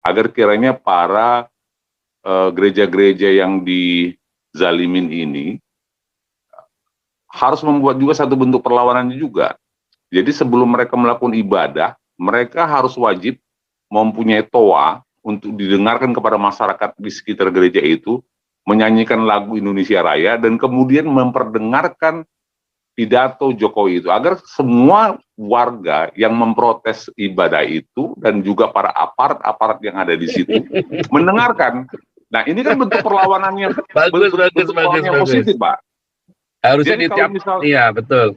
agar kiranya para gereja-gereja yang dizalimin ini harus membuat juga satu bentuk perlawanannya juga. Jadi sebelum mereka melakukan ibadah, mereka harus wajib mempunyai toa untuk didengarkan kepada masyarakat di sekitar gereja itu, menyanyikan lagu Indonesia Raya, dan kemudian memperdengarkan pidato Jokowi itu, agar semua warga yang memprotes ibadah itu, dan juga para aparat-aparat yang ada di situ, mendengarkan. Nah, ini kan bentuk perlawanannya, bagus, perlawanan yang positif, Pak. Harusnya iya, betul.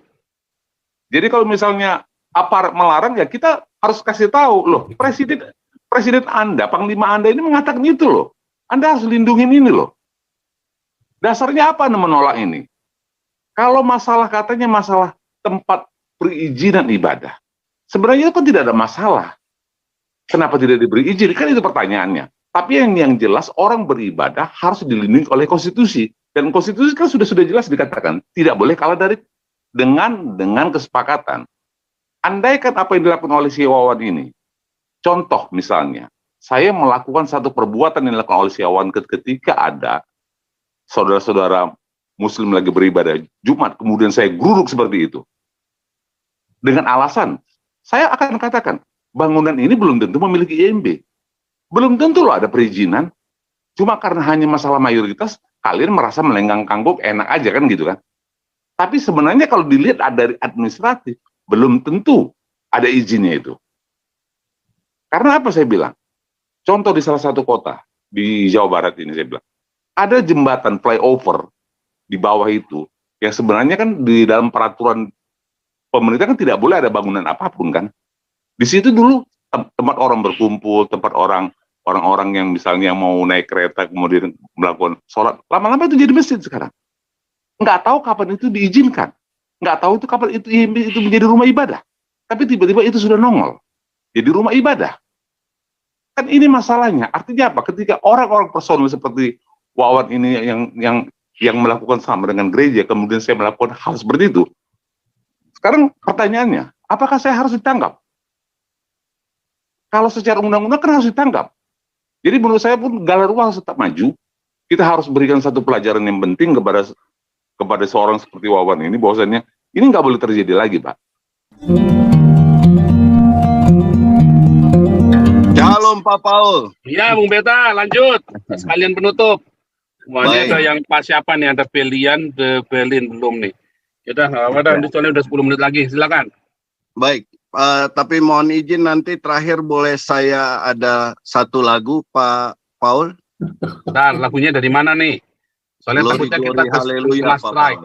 Jadi kalau misalnya aparat melarang, ya kita harus kasih tahu, loh, Presiden Anda, Panglima Anda ini mengatakan itu loh. Anda harus lindungin ini loh. Dasarnya apa Anda menolak ini? Kalau masalah katanya masalah tempat perizinan ibadah, sebenarnya itu kan tidak ada masalah. Kenapa tidak diberi izin? Kan itu pertanyaannya. Tapi yang jelas orang beribadah harus dilindungi oleh konstitusi, dan konstitusi kan sudah jelas dikatakan tidak boleh kalah dari dengan kesepakatan. Andaikan apa yang dilakukan oleh si Wawan ini, contoh misalnya, saya melakukan satu perbuatan yang dilakukan oleh si Wawan ketika ada saudara-saudara Muslim lagi beribadah Jumat, kemudian saya geruduk seperti itu, dengan alasan saya akan katakan bangunan ini belum tentu memiliki IMB. Belum tentu loh ada perizinan. Cuma karena hanya masalah mayoritas, kalian merasa melenggang kangguk enak aja kan gitu kan. Tapi sebenarnya kalau dilihat dari administratif, belum tentu ada izinnya itu. Karena apa saya bilang? Contoh di salah satu kota, di Jawa Barat ini saya bilang, ada jembatan flyover di bawah itu, yang sebenarnya kan di dalam peraturan pemerintah kan tidak boleh ada bangunan apapun kan. Di situ dulu tempat orang berkumpul, tempat orang-orang yang misalnya mau naik kereta kemudian melakukan sholat, lama-lama itu jadi masjid sekarang. Nggak tahu kapan itu diizinkan, nggak tahu itu kapan itu menjadi rumah ibadah, tapi tiba-tiba itu sudah nongol jadi rumah ibadah. Kan ini masalahnya. Artinya apa? Ketika orang-orang personal seperti Wawan ini yang melakukan sama dengan gereja, kemudian saya melakukan hal seperti itu. Sekarang pertanyaannya, apakah saya harus ditangkap? Kalau secara undang-undang kan harus ditangkap. Jadi menurut saya pun Galerwa harus tetap maju. Kita harus berikan satu pelajaran yang penting kepada seorang seperti Wawan ini, bahwasannya ini nggak boleh terjadi lagi, Pak. Shalom Pak Paul. Iya, Bung Beta, lanjut. Sekalian penutup. Wah, ini ada yang pas siapa nih? Ada Belian, Berlin belum nih. Yaudah, soalnya udah 10 menit lagi, silakan. Baik, tapi mohon izin nanti terakhir boleh saya ada satu lagu Pak Paul. Nah, lagunya dari mana nih? Soalnya takutnya kita kena strike.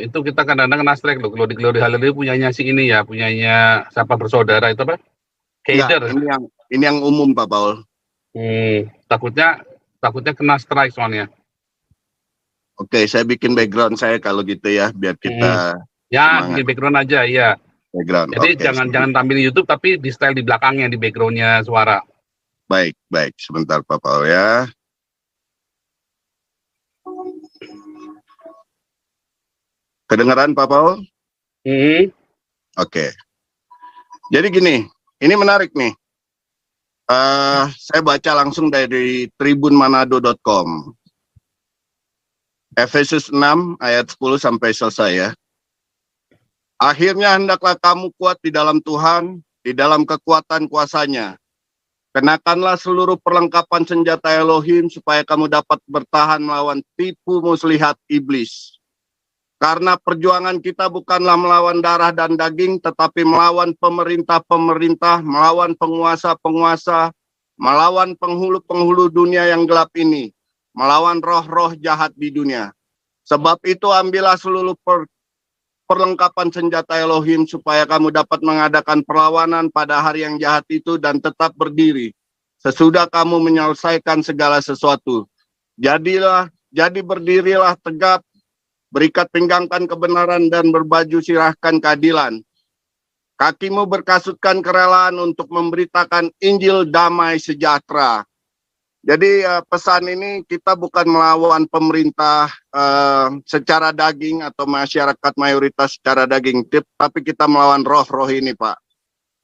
Itu kita kadang-kadang kena strike loh. Glory Hallelujah punyanya si ini ya, punyanya siapa bersaudara itu apa? Kaider. Ini yang umum Pak Paul. Takutnya kena strike soalnya. Oke, saya bikin background saya kalau gitu ya, biar kita bikin background aja, iya. Background. Jadi jangan tampil di YouTube, tapi di style di belakangnya, di backgroundnya suara. Baik, sebentar Pak Paul ya. Kedengaran Pak Paul? Oke. Jadi gini, ini menarik nih. Saya baca langsung dari tribunmanado.com. Efesus 6 ayat 10 sampai selesai ya. Akhirnya hendaklah kamu kuat di dalam Tuhan, di dalam kekuatan kuasanya. Kenakanlah seluruh perlengkapan senjata Elohim supaya kamu dapat bertahan melawan tipu muslihat iblis. Karena perjuangan kita bukanlah melawan darah dan daging, tetapi melawan pemerintah-pemerintah, melawan penguasa-penguasa, melawan penghulu-penghulu dunia yang gelap ini, melawan roh-roh jahat di dunia. Sebab itu ambillah seluruh perlengkapan senjata Elohim supaya kamu dapat mengadakan perlawanan pada hari yang jahat itu dan tetap berdiri. Sesudah kamu menyelesaikan segala sesuatu. Jadi berdirilah tegap, berikat pinggangkan kebenaran dan berbaju sirahkan keadilan. Kakimu berkasutkan kerelaan untuk memberitakan Injil damai sejahtera. Jadi pesan ini kita bukan melawan pemerintah secara daging atau masyarakat mayoritas secara daging, tapi kita melawan roh-roh ini Pak.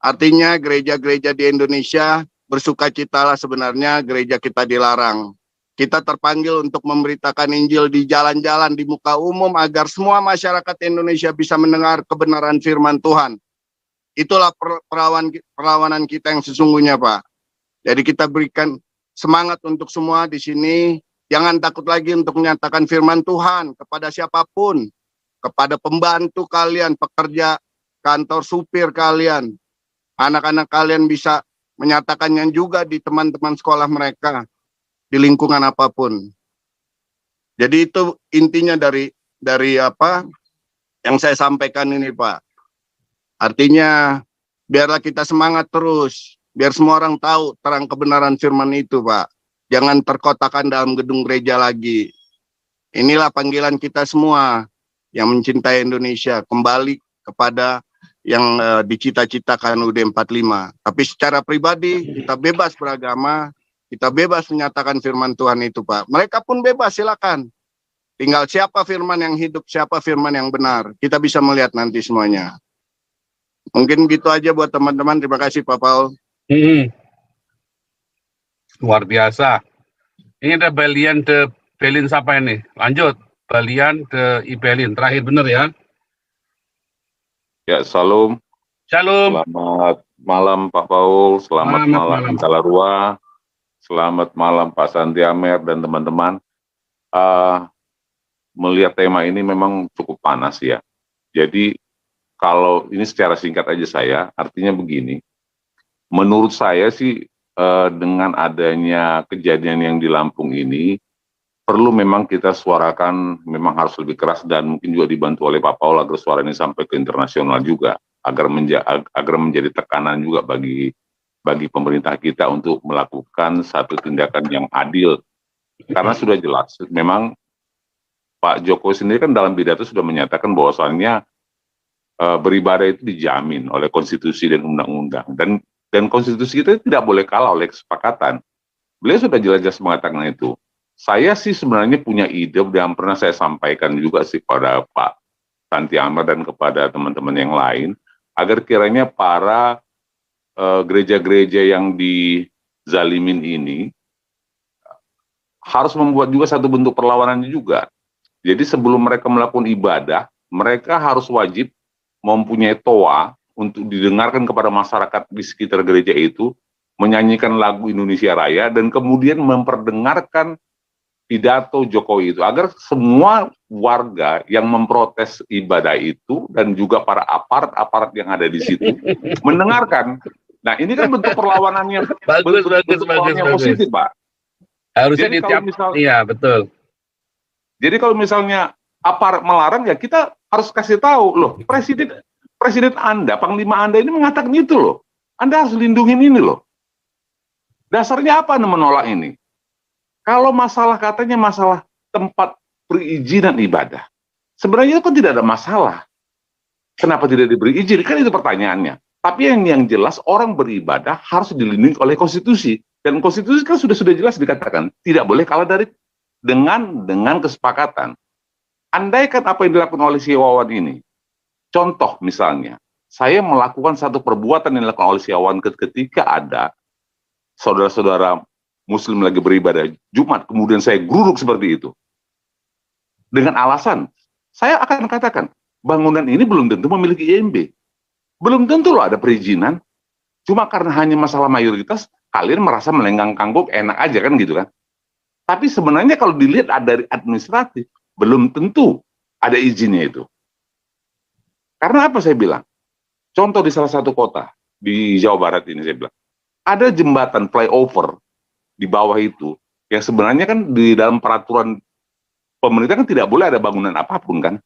Artinya gereja-gereja di Indonesia bersukacitalah sebenarnya gereja kita dilarang. Kita terpanggil untuk memberitakan Injil di jalan-jalan, di muka umum, agar semua masyarakat Indonesia bisa mendengar kebenaran firman Tuhan. Itulah perlawanan kita yang sesungguhnya, Pak. Jadi kita berikan semangat untuk semua di sini. Jangan takut lagi untuk menyatakan firman Tuhan kepada siapapun, kepada pembantu kalian, pekerja kantor supir kalian, anak-anak kalian bisa menyatakannya juga di teman-teman sekolah mereka, di lingkungan apapun. Jadi itu intinya dari apa yang saya sampaikan ini, Pak. Artinya biarlah kita semangat terus, biar semua orang tahu terang kebenaran firman itu, Pak. Jangan terkotakan dalam gedung gereja lagi. Inilah panggilan kita semua yang mencintai Indonesia, kembali kepada yang dicita-citakan UUD 45. Tapi secara pribadi kita bebas beragama, kita bebas menyatakan firman Tuhan itu, Pak. Mereka pun bebas, silakan. Tinggal siapa firman yang hidup, siapa firman yang benar. Kita bisa melihat nanti semuanya. Mungkin gitu aja buat teman-teman. Terima kasih, Pak Paul. Luar biasa. Ini ada Balian de Belin siapa ini? Lanjut. Balian de Ibelin. Terakhir benar ya. Ya, salam. Shalom. Selamat malam Pak Paul, selamat malam Kalarua, selamat malam Pak Santi Amer dan teman-teman. Melihat tema ini memang cukup panas ya. Jadi kalau ini secara singkat aja saya, artinya begini. Menurut saya sih dengan adanya kejadian yang di Lampung ini, perlu memang kita suarakan, memang harus lebih keras dan mungkin juga dibantu oleh Pak Paul agar suara ini sampai ke internasional juga, agar menjadi tekanan juga bagi pemerintah kita untuk melakukan satu tindakan yang adil. Karena sudah jelas, memang Pak Jokowi sendiri kan dalam pidato sudah menyatakan bahwasannya beribadah itu dijamin oleh konstitusi dan undang-undang, dan konstitusi kita tidak boleh kalah oleh kesepakatan. Beliau sudah jelas-jelas mengatakan itu. Saya sih sebenarnya punya ide yang pernah saya sampaikan juga sih pada Pak Santi Amer dan kepada teman-teman yang lain, agar kiranya para gereja-gereja yang dizalimin ini harus membuat juga satu bentuk perlawanannya juga. Jadi sebelum mereka melakukan ibadah, mereka harus wajib mempunyai toa untuk didengarkan kepada masyarakat di sekitar gereja itu, menyanyikan lagu Indonesia Raya, dan kemudian memperdengarkan pidato Jokowi itu, agar semua warga yang memprotes ibadah itu dan juga para aparat-aparat yang ada di situ mendengarkan. Nah, ini kan bentuk perlawanannya, bagus, positif, Pak. Harusnya iya, betul. Jadi kalau misalnya aparat melarang, ya kita harus kasih tahu, loh, Presiden Anda, Panglima Anda ini mengatakan itu loh. Anda harus lindungin ini loh. Dasarnya apa Anda menolak ini? Kalau masalah katanya masalah tempat perizinan ibadah, sebenarnya itu kan tidak ada masalah. Kenapa tidak diberi izin? Kan itu pertanyaannya. Tapi yang jelas orang beribadah harus dilindungi oleh konstitusi, dan konstitusi kan sudah jelas dikatakan tidak boleh kalah dengan kesepakatan. Andaikan apa yang dilakukan oleh si Wawan ini, contoh misalnya, saya melakukan satu perbuatan yang dilakukan oleh si Wawan ketika ada saudara-saudara Muslim lagi beribadah Jumat, kemudian saya geruduk seperti itu. Dengan alasan, saya akan katakan, bangunan ini belum tentu memiliki IMB. Belum tentu loh ada perizinan. Cuma karena hanya masalah mayoritas, kalian merasa melenggang kangguk, enak aja kan gitu kan. Tapi sebenarnya kalau dilihat dari administratif, belum tentu ada izinnya itu. Karena apa saya bilang? Contoh di salah satu kota, di Jawa Barat ini saya bilang, ada jembatan flyover di bawah itu, yang sebenarnya kan di dalam peraturan pemerintah kan tidak boleh ada bangunan apapun kan.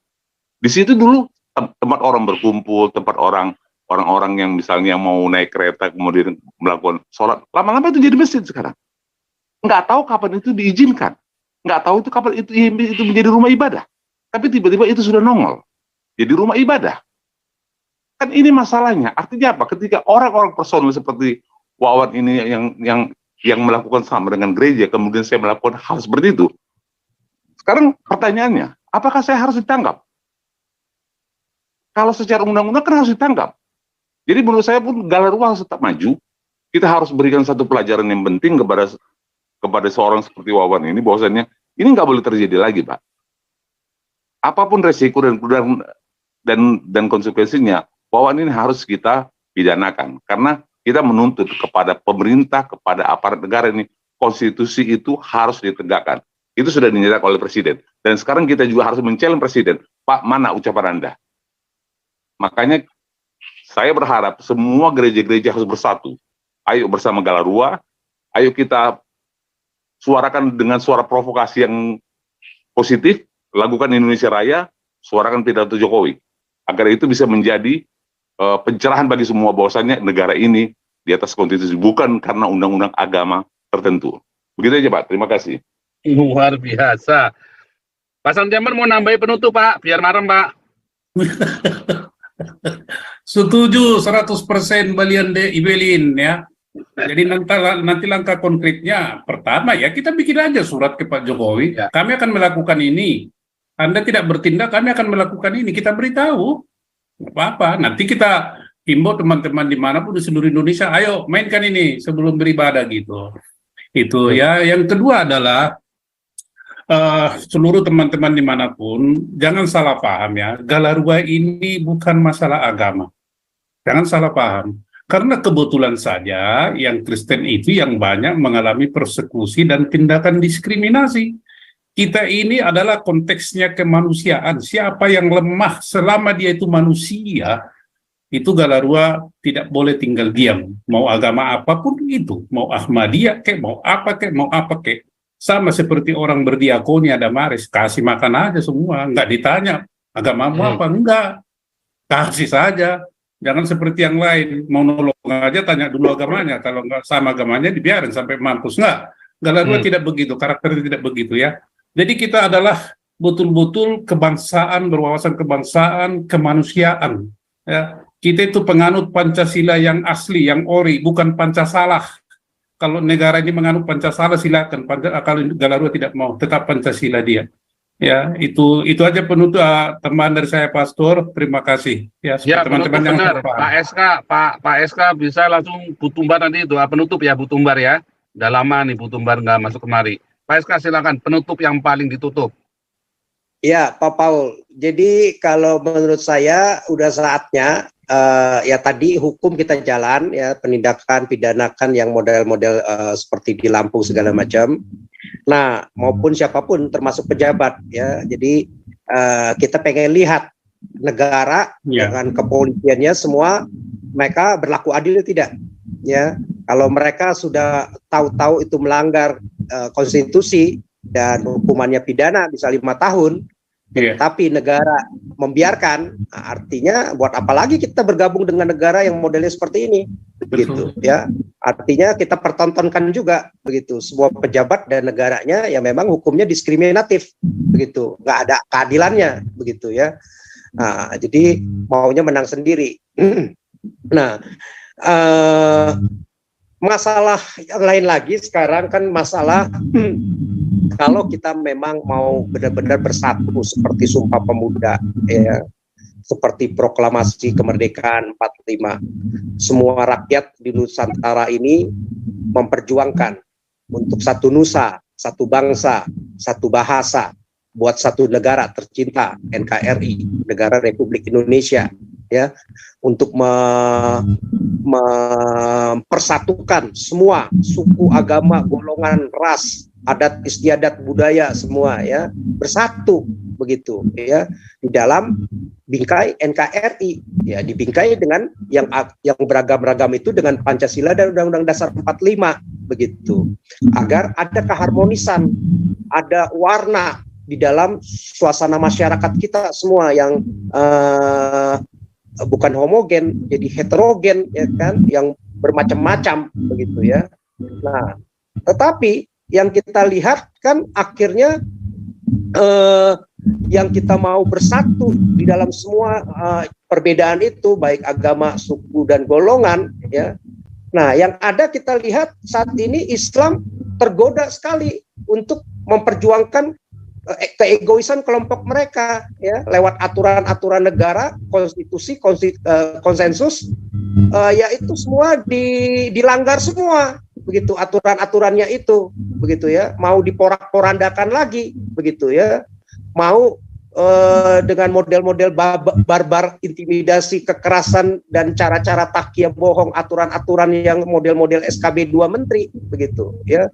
Di situ dulu tempat orang berkumpul, tempat orang-orang yang misalnya mau naik kereta kemudian melakukan sholat, lama-lama itu jadi masjid sekarang. Nggak tahu kapan itu diizinkan, nggak tahu itu kapan itu menjadi rumah ibadah. Tapi tiba-tiba itu sudah nongol jadi rumah ibadah. Kan ini masalahnya. Artinya apa? Ketika orang-orang personal seperti Wawan ini yang melakukan sama dengan gereja, kemudian saya melakukan hal seperti itu. Sekarang pertanyaannya, apakah saya harus ditangkap? Kalau secara undang-undang kan harus ditangkap. Jadi menurut saya pun Galarua harus tetap maju. kita harus berikan satu pelajaran yang penting kepada seorang seperti Wawan ini, bahwasannya ini nggak boleh terjadi lagi, Pak. Apapun resiko dan konsekuensinya, Wawan ini harus kita pidanakan, karena kita menuntut kepada pemerintah, kepada aparat negara ini, konstitusi itu harus ditegakkan. Itu sudah dinyatakan oleh Presiden. Dan sekarang kita juga harus men-challenge Presiden, Pak, mana ucapan Anda? Makanya saya berharap semua gereja-gereja harus bersatu. Ayo bersama Galarua, ayo kita suarakan dengan suara provokasi yang positif, lakukan Indonesia Raya, suarakan pidato Jokowi. Agar itu bisa menjadi pencerahan bagi semua, bahwasannya negara ini di atas konstitusi, bukan karena undang-undang agama tertentu. Begitu aja, Pak. Terima kasih. Luar biasa. Pak Sam Jamber mau nambahin penutup, Pak, biar marem, Pak. Setuju 100% Balian de Ibelin ya. Jadi nanti langkah konkretnya, pertama ya kita bikin aja surat ke Pak Jokowi. Ya. Kami akan melakukan ini. Anda tidak bertindak, kami akan melakukan ini. Kita beritahu. Nggak apa-apa. Nanti kita himbau teman-teman dimanapun di seluruh Indonesia, ayo mainkan ini sebelum beribadah gitu. Itu ya. Yang kedua adalah seluruh teman-teman dimanapun jangan salah paham ya. Galarua ini bukan masalah agama. Jangan salah paham. Karena kebetulan saja yang Kristen itu yang banyak mengalami persekusi dan tindakan diskriminasi. Kita ini adalah konteksnya kemanusiaan. Siapa yang lemah selama dia itu manusia, itu Galarua tidak boleh tinggal diam. Mau agama apapun itu, mau Ahmadiyah kek, mau apa kek. Sama seperti orang berdiakoni ada Damaris, kasih makan aja semua, nggak ditanya agamamu apa, enggak. Kasih saja. Jangan seperti yang lain, mau nolong aja tanya dulu agamanya, kalau nggak sama agamanya dibiarin sampai mampus. Nggak, Galarua tidak begitu, karakternya tidak begitu ya. Jadi kita adalah betul-betul kebangsaan, berwawasan kebangsaan, kemanusiaan. Ya. Kita itu penganut Pancasila yang asli, yang ori, bukan Pancasalah. Kalau negara ini menganut Pancasila silakan, kalau Galarua tidak mau, tetap Pancasila dia. Ya, itu aja penutup teman dari saya Pastor. Terima kasih. Ya, teman-teman yang benar. Pak SK bisa langsung Butumbar nanti itu penutup ya, Butumbar ya. Udah lama nih Butumbar nggak masuk kemari. Pak SK silakan penutup yang paling ditutup. Ya, Pak Paul. Jadi kalau menurut saya udah saatnya ya tadi hukum kita jalan ya, penindakan pidanakan yang model-model seperti di Lampung segala macam. Nah, maupun siapapun termasuk pejabat ya. Jadi kita pengen lihat negara dengan kepolisiannya semua mereka berlaku adil tidak ya. Kalau mereka sudah tahu-tahu itu melanggar konstitusi dan hukumannya pidana bisa 5 tahun, tapi negara membiarkan, artinya buat apa lagi kita bergabung dengan negara yang modelnya seperti ini, begitu ya. Artinya kita pertontonkan juga begitu semua pejabat dan negaranya yang memang hukumnya diskriminatif, begitu, nggak ada keadilannya, begitu ya. Nah, jadi maunya menang sendiri. Nah, masalah yang lain lagi sekarang kan masalah kalau kita memang mau benar-benar bersatu seperti Sumpah Pemuda ya, seperti proklamasi kemerdekaan 45, semua rakyat di Nusantara ini memperjuangkan untuk satu nusa, satu bangsa, satu bahasa, buat satu negara tercinta NKRI, Negara Republik Indonesia ya, untuk mempersatukan semua suku, agama, golongan, ras, adat istiadat, budaya semua ya bersatu begitu ya di dalam bingkai NKRI ya, dibingkai dengan yang beragam-ragam itu dengan Pancasila dan Undang-Undang Dasar 45 begitu, agar ada keharmonisan, ada warna di dalam suasana masyarakat kita semua yang bukan homogen jadi heterogen ya kan, yang bermacam-macam begitu ya. Nah, tetapi yang kita lihat kan akhirnya yang kita mau bersatu di dalam semua perbedaan itu baik agama, suku dan golongan ya. Nah, yang ada kita lihat saat ini Islam tergoda sekali untuk memperjuangkan keegoisan kelompok mereka ya lewat aturan-aturan negara, konstitusi, konsensus, ya itu semua dilanggar semua begitu aturan-aturannya itu begitu ya, mau diporak-porandakan lagi begitu ya, mau dengan model-model barbar, intimidasi, kekerasan dan cara-cara takia bohong, aturan-aturan yang model-model SKB 2 menteri begitu ya.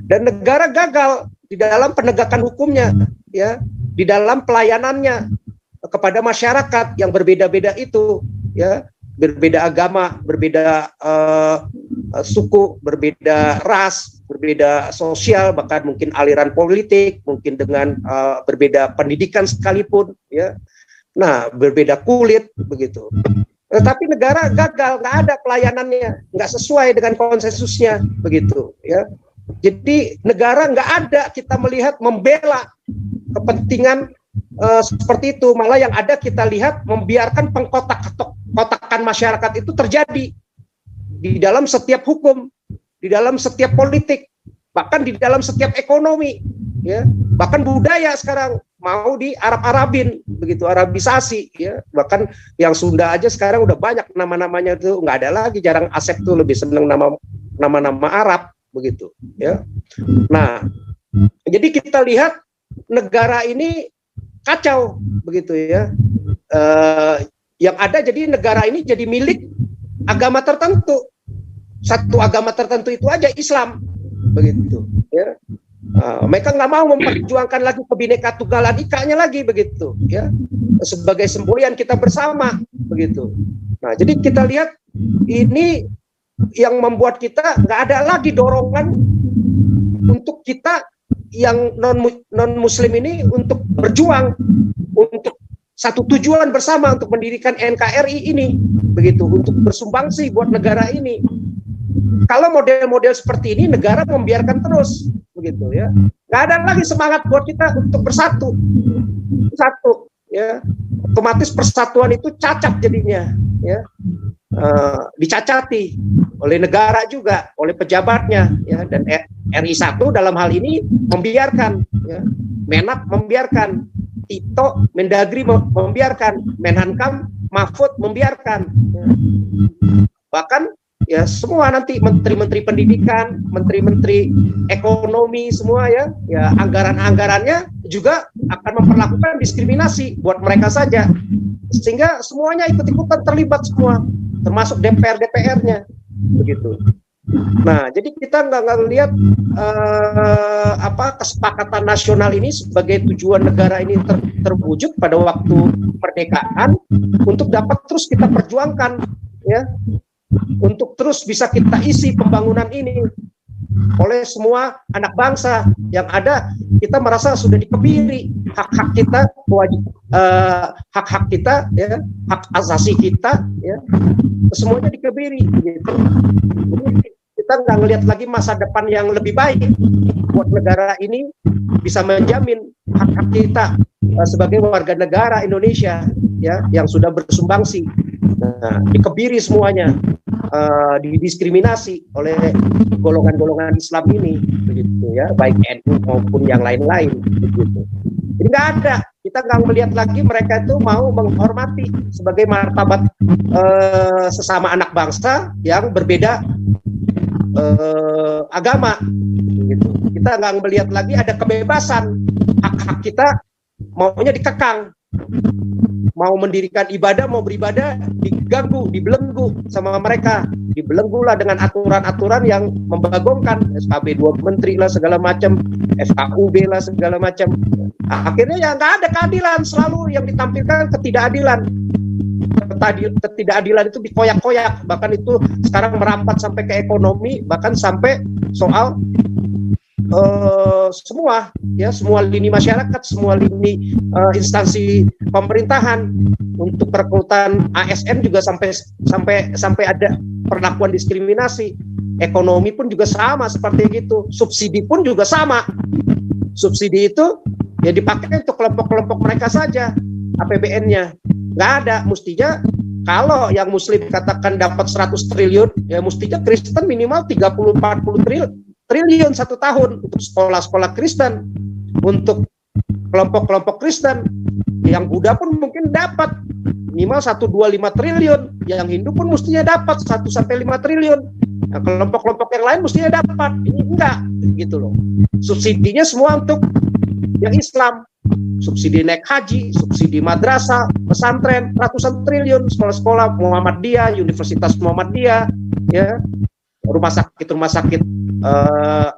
Dan negara gagal di dalam penegakan hukumnya ya, di dalam pelayanannya kepada masyarakat yang berbeda-beda itu ya, berbeda agama, berbeda suku, berbeda ras, berbeda sosial, bahkan mungkin aliran politik, mungkin dengan berbeda pendidikan sekalipun ya. Nah, berbeda kulit begitu. Tetapi negara gagal, nggak ada pelayanannya, nggak sesuai dengan konsensusnya begitu ya. Jadi negara nggak ada kita melihat membela kepentingan seperti itu, malah yang ada kita lihat membiarkan pengkotak-kotakan masyarakat itu terjadi di dalam setiap hukum, di dalam setiap politik, bahkan di dalam setiap ekonomi, ya, bahkan budaya sekarang mau di Arab-Arabin, begitu, Arabisasi, ya, bahkan yang Sunda aja sekarang udah banyak nama-namanya itu nggak ada lagi, jarang Asep tuh lebih seneng nama-nama Arab, begitu, ya. Nah, jadi kita lihat negara ini kacau, begitu ya. Yang ada jadi negara ini jadi milik agama tertentu, satu agama tertentu itu aja, Islam, begitu ya. Mereka nggak mau memperjuangkan lagi Bhinneka Tunggal Ika-nya lagi, begitu ya, sebagai semboyan kita bersama, begitu. Nah, jadi kita lihat ini yang membuat kita nggak ada lagi dorongan untuk kita yang non Muslim ini untuk berjuang untuk satu tujuan bersama untuk mendirikan NKRI ini, begitu, untuk bersumbangsi buat negara ini. Kalau model-model seperti ini negara membiarkan terus, begitu ya, nggak ada lagi semangat buat kita untuk bersatu, ya, otomatis persatuan itu cacat jadinya, ya, dicacati oleh negara juga, oleh pejabatnya, ya, dan RI 1 dalam hal ini membiarkan, ya, Menak membiarkan, Tito, Mendagri membiarkan, Menhankam, Mahfud membiarkan, ya. Bahkan ya semua nanti menteri-menteri pendidikan, menteri-menteri ekonomi semua ya anggaran-anggarannya juga akan memperlakukan diskriminasi buat mereka saja, sehingga semuanya ikut-ikutan terlibat semua, termasuk DPR-nya, begitu. Nah, jadi kita nggak lihat kesepakatan nasional ini sebagai tujuan negara ini terwujud pada waktu kemerdekaan untuk dapat terus kita perjuangkan, ya, untuk terus bisa kita isi pembangunan ini oleh semua anak bangsa. Yang ada kita merasa sudah dikebiri hak-hak kita, hak-hak kita, ya, hak asasi kita, ya, semuanya dikebiri, gitu. Kita nggak ngelihat lagi masa depan yang lebih baik buat negara ini, bisa menjamin hak-hak kita sebagai warga negara Indonesia, ya, yang sudah bersumbangsi. Nah, dikebiri semuanya, didiskriminasi oleh golongan-golongan Islam ini, begitu ya, baik NU maupun yang lain-lain, begitu. Jadi nggak ada, kita nggak melihat lagi mereka itu mau menghormati sebagai martabat sesama anak bangsa yang berbeda agama, gitu. Kita nggak melihat lagi ada kebebasan, hak-hak kita maunya dikekang, mau mendirikan ibadah, mau beribadah diganggu, dibelenggu sama mereka, dibelenggu lah dengan aturan-aturan yang membagongkan, SKB 2 menteri lah segala macam, FKUB lah segala macam. Akhirnya ya nggak ada keadilan, selalu yang ditampilkan ketidakadilan. Ketidakadilan itu dikoyak-koyak, bahkan itu sekarang merambat sampai ke ekonomi, bahkan sampai soal semua lini masyarakat, semua lini instansi pemerintahan. Untuk perekrutan ASN juga sampai ada perlakuan diskriminasi. Ekonomi pun juga sama seperti itu. Subsidi pun juga sama. Subsidi itu ya dipakai untuk kelompok-kelompok mereka saja, APBN-nya. Nggak ada, mestinya kalau yang Muslim katakan dapat 100 triliun, ya mestinya Kristen minimal 30-40 triliun 1 tahun untuk sekolah-sekolah Kristen, untuk kelompok-kelompok Kristen. Yang Buddha pun mungkin dapat minimal 1,25 triliun, yang Hindu pun mestinya dapat 1-5 triliun. Nah, kelompok-kelompok yang lain mestinya dapat, ini enggak gitu loh. Subsidinya semua untuk yang Islam, subsidi naik haji, subsidi madrasah, pesantren, ratusan triliun, sekolah-sekolah Muhammadiyah, Universitas Muhammadiyah, ya, rumah sakit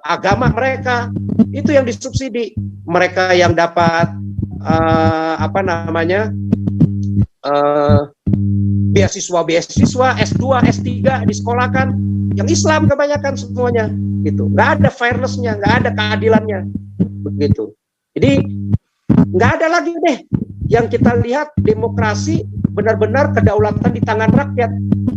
agama mereka, itu yang disubsidi. Mereka yang dapat beasiswa S2, S3 disekolahkan yang Islam kebanyakan semuanya gitu. Nggak ada fairness-nya, nggak ada keadilannya begitu. Jadi nggak ada lagi deh yang kita lihat demokrasi benar-benar kedaulatan di tangan rakyat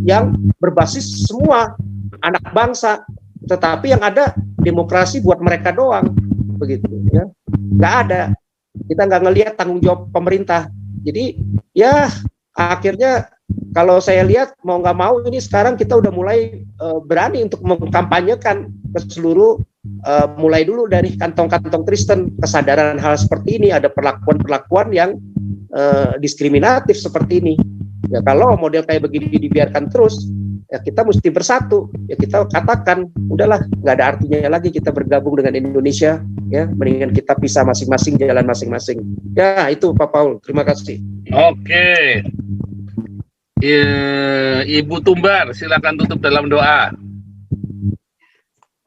yang berbasis semua anak bangsa, tetapi yang ada demokrasi buat mereka doang begitu ya. Nggak ada, kita nggak ngelihat tanggung jawab pemerintah. Jadi ya akhirnya kalau saya lihat mau nggak mau ini sekarang kita udah mulai berani untuk mengkampanyekan ke seluruh, mulai dulu dari kantong-kantong Kristen, kesadaran hal seperti ini, ada perlakuan-perlakuan yang diskriminatif seperti ini. Ya kalau model kayak begini dibiarkan terus, ya kita mesti bersatu. Ya kita katakan, udahlah, nggak ada artinya lagi kita bergabung dengan Indonesia. Ya, mendingan kita pisah masing-masing, jalan masing-masing. Ya itu Pak Paul, terima kasih. Oke. Ibu Tumbar, silakan tutup dalam doa.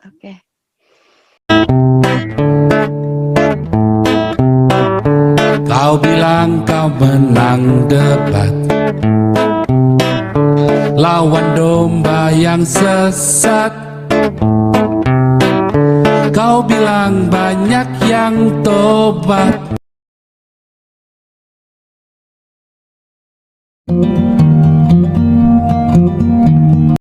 Oke. Kau bilang kau menang debat lawan domba yang sesat. Kau bilang banyak yang tobat.